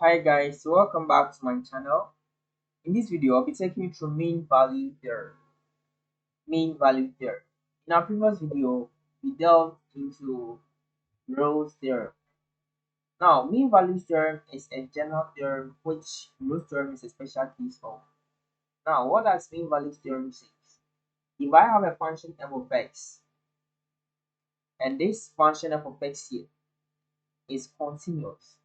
Hi guys, welcome back to my channel. In this video, I'll be taking you through mean value theorem. Mean value theorem. In our previous video, we delved into Rolle's theorem. Now, mean value theorem is a general theorem which Rolle's theorem is a special case of. Now, what does mean value theorem say? If I have a function f of x and this function f of x here is continuous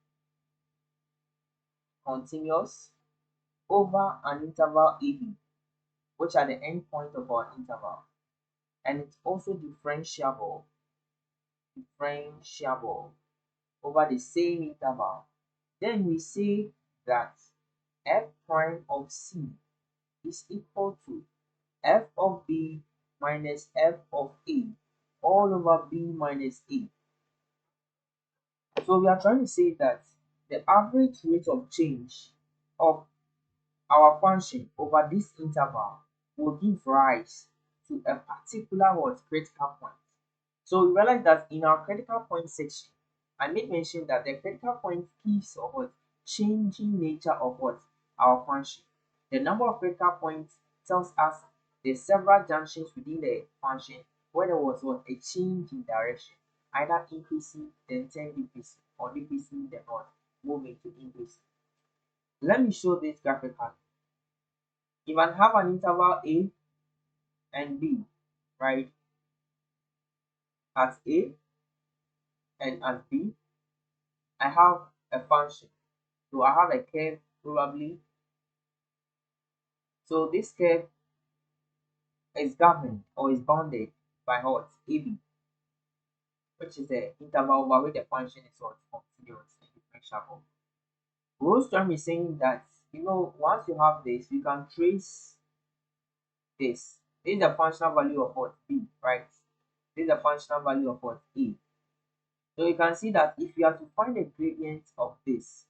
over an interval ab, which are the endpoint of our interval, and it's also differentiable over the same interval, then we say that f prime of c is equal to f of b minus f of a all over b minus a. So we are trying to say that the average rate of change of our function over this interval will give rise to a particular critical point. So we realize that in our critical point section, I made mention that the critical point gives of changing nature of our function. The number of critical points tells us the several junctions within the function where there was a change in direction, either increasing then turn decreasing or decreasing then moving to increasing. Let me show this graphically. If I have an interval a and b, right, at a and at b, I have a function. So I have a curve probably. So this curve is governed or is bounded by what? AB, which is the interval over which the function is continuous and differentiable. Rolle's theorem is saying that once you have this, you can trace this. This is the functional value of what? B, right? This is the functional value of what? A. So you can see that if you have to find the gradient of this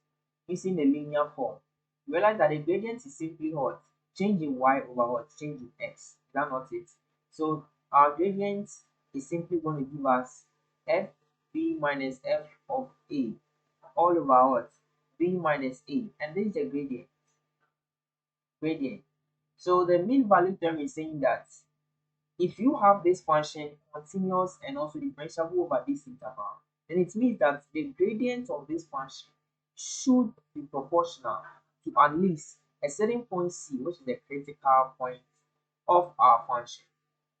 using the linear form, you realize that the gradient is simply what? Change in y over what? Change in x. Is that not it? So our gradient is simply going to give us f b minus f of a all over what? B minus a. And this is the gradient. So the mean value theorem is saying that if you have this function continuous and also differentiable over this interval, then it means that the gradient of this function should be proportional to at least a certain point c, which is the critical point of our function.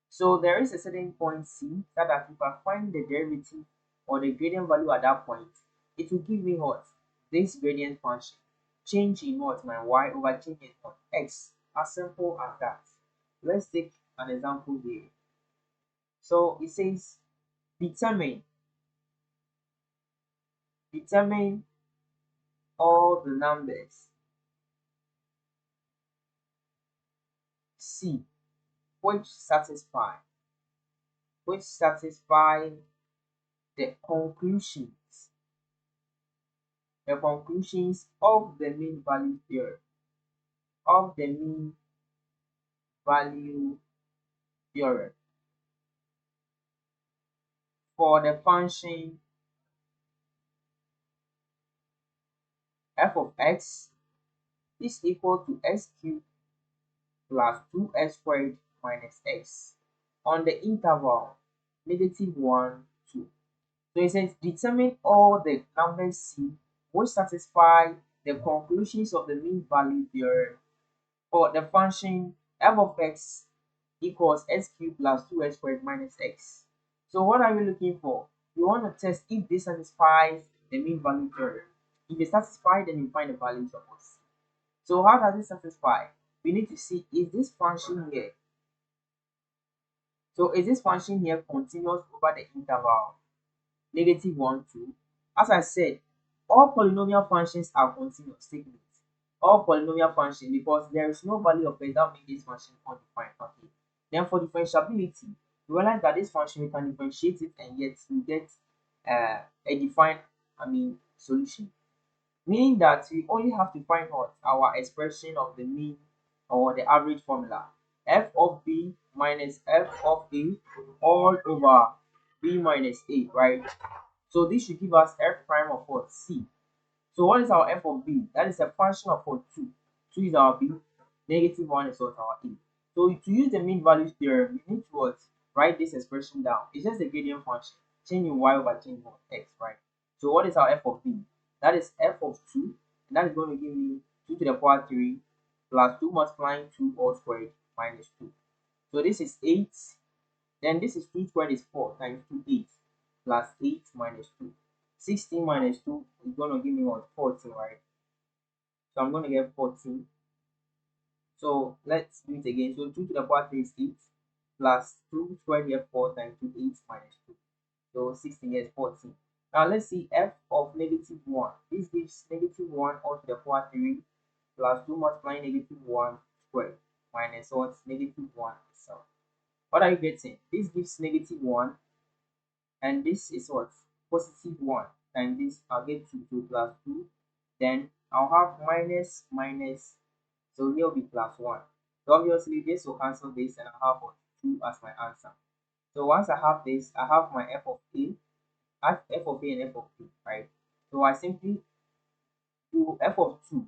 So there is a certain point c that if I find the derivative or the gradient value at that point, it will give me what? This gradient function. Change in what? My y over change in what? X. As simple as that. Let's take an example here. So it says determine all the numbers C which satisfy the conclusions of the mean value theorem for the function f of x is equal to x cubed plus 2x squared minus x on the interval -1, 2. So it says determine all the numbers C which satisfy the conclusions of the mean value theorem for the function f of x equals x cubed plus 2x squared minus x. So what are we looking for? You want to test if this satisfies the mean value theorem. If it satisfies, then you find the values of x. So how does it satisfy? We need to see, is this function here? So is this function here continuous over the interval -1, 2? As I said, all polynomial functions are continuous. Take note. All polynomial functions, because there is no value of x that makes this function undefined. Okay. Then for differentiability, you realize that this function we can differentiate it and yet we get a defined solution. Meaning that we only have to find out our expression of the mean or the average formula. F of b minus f of a all over b minus a, right? So this should give us f prime of what? C. So what is our f of b? That is a function of what? 2. 2 is our b, negative 1 is what? Our a. So to use the mean value theorem, you need to what? Write this expression down. It's just a gradient function, changing y over changing of x, right? So what is our f of b? That is f of 2, and that is going to give me 2 to the power 3 plus 2 multiplying 2 all squared minus 2. So this is 8. Then this is 2 squared is 4 times 2, 8 plus 8 minus 2. 16 minus 2 is going to give me what? 14, right? So I'm going to get 14. So let's do it again. So 2 to the power 3 is 8 plus 2 squared here 4 times 2, 8 minus 2. So 16 here is 14. Now let's see f of negative 1. This gives negative 1 all to the power 3 plus 2 multiplying negative 1 squared minus what? Negative 1 itself. What are you getting? This gives negative 1, and this is what? Positive 1. And this I'll get 2 plus 2. Then I'll have minus minus, so here will be plus 1. So obviously this will cancel this, and I'll have what? 2 as my answer. So once I have this, I have my f of a, I have f of a and f of b, right? So I simply do f of 2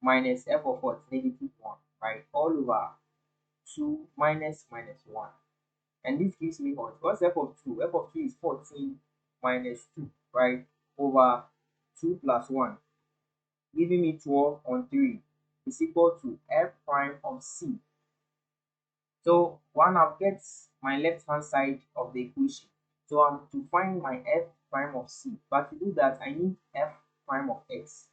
minus f of what? Negative 1, right? All over 2 minus minus 1. And this gives me what? What's f of 2? F of 2 is 14 minus 2, right? Over 2 plus 1, giving me 12 on 3 is equal to f prime of c. So one I'll get my left hand side of the equation. So I'm to find my f prime of c. But to do that, I need f prime of x.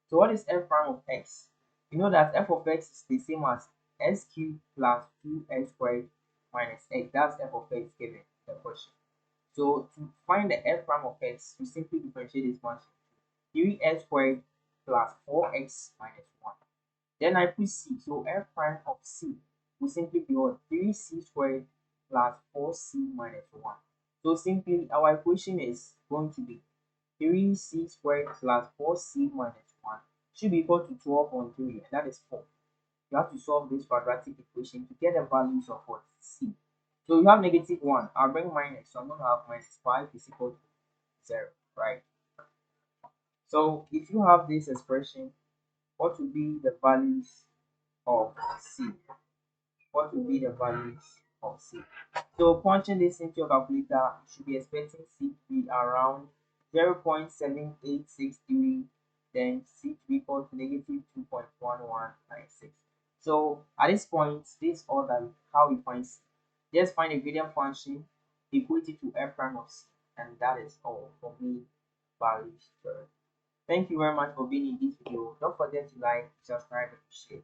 So what is f prime of x? You know that f of x is the same as s cubed plus 2s squared minus x. That's f of x given the question. So to find the f prime of x, you simply differentiate this function. 3s squared plus 4x minus 1. Then I put c. So f prime of c will simply be what? 3c squared plus 4c minus 1. So simply our equation is going to be 3c squared plus 4c minus 1 should be equal to 12 on 3, and that is 4. You have to solve this quadratic equation to get the values of what? C. So you have negative 1. I'll bring minus. So I'm going to have minus 5 is equal to 0, right? So if you have this expression, what will be the values of C? What will be the values of C? So punching this into your calculator, you should be expecting C to be around 0.7863, then C to be equal to negative 2.1196. So at this point, this is all that how we find C. Just find a gradient function, equate it to f prime of C, and that is all for me values theorem. Thank you very much for being in this video. Don't forget to like, subscribe, and share.